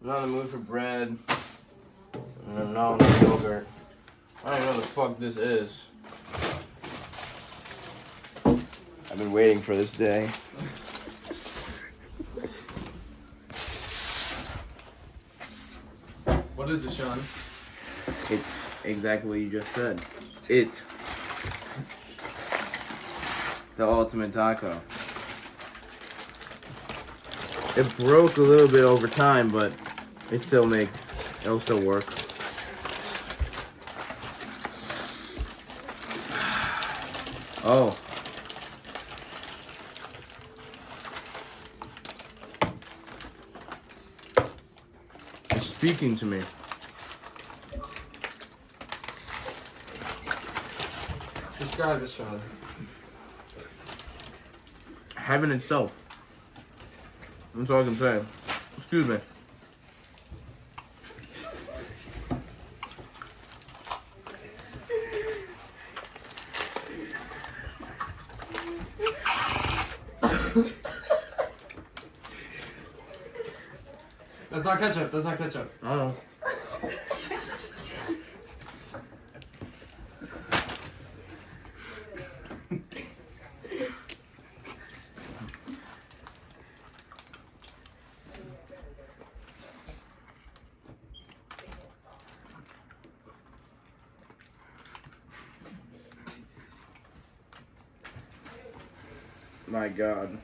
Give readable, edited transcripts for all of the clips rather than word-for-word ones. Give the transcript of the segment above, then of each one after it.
I'm not in the mood for bread. And I'm not on the yogurt. I don't even know what the fuck this is. I've been waiting for this day. What is it, Sean? It's exactly what you just said. It's the ultimate taco. It broke a little bit over time, but it'll still work. Oh. It's speaking to me. Describe it, Sean. Heaven itself. That's all I can say. Excuse me. That's not ketchup. That's not ketchup. I don't know. My God.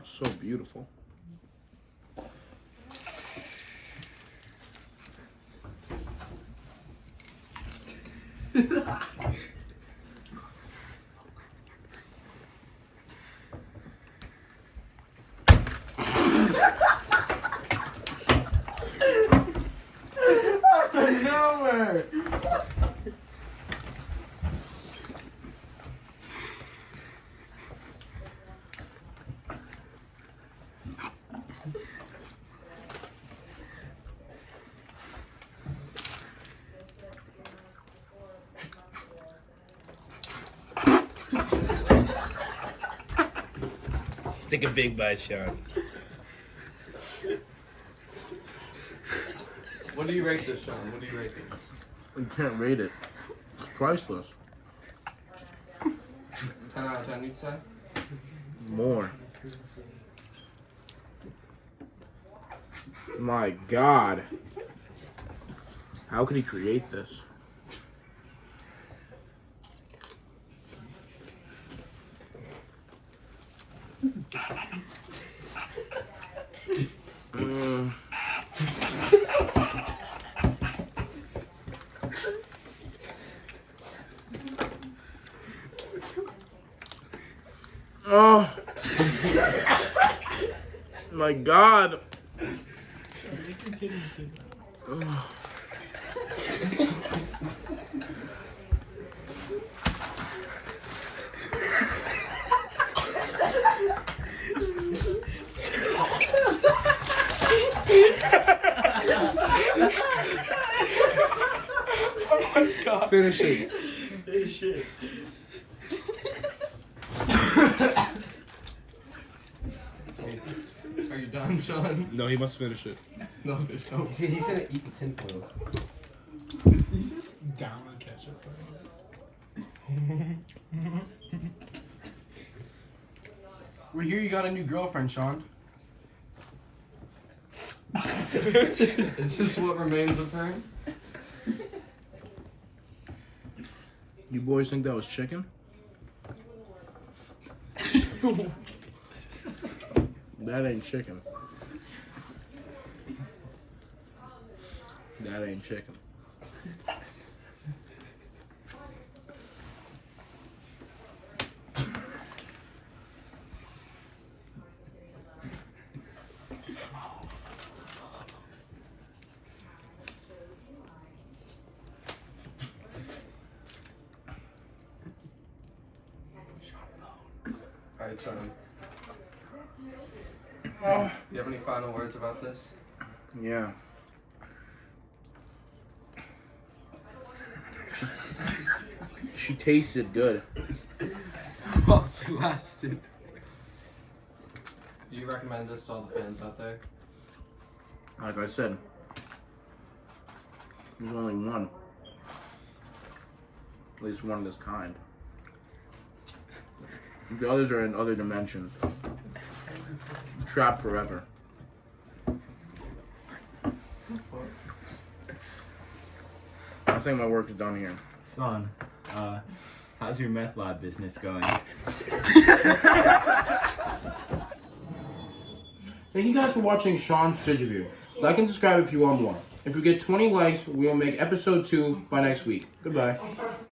So beautiful. Nowhere. Take a big bite, Sean. What do you rate this, Sean? What do you rate this? You can't rate it. It's priceless. 10 out of 10, you'd say? More. My God. How could he create this? Mm. Oh. My God. Oh. Finish it. Finish it. Are you done, Sean? No, he must finish it. No, there's no. He's gonna eat the tinfoil. You just down on ketchup. We hear you got a new girlfriend, Sean. Is this what remains of her? You boys think that was chicken? That ain't chicken. That ain't chicken. Alright, Sean. Do you have any final words about this? Yeah. She tasted good. Well, she lasted. Do you recommend this to all the fans out there? Like I said, there's only one. At least one of this kind. The others are in other dimensions. Trapped forever. I think my work is done here. Son, how's your meth lab business going? Thank you guys for watching Sean's Fidget Review. Like and subscribe if you want more. If we get 20 likes, we will make episode 2 by next week. Goodbye.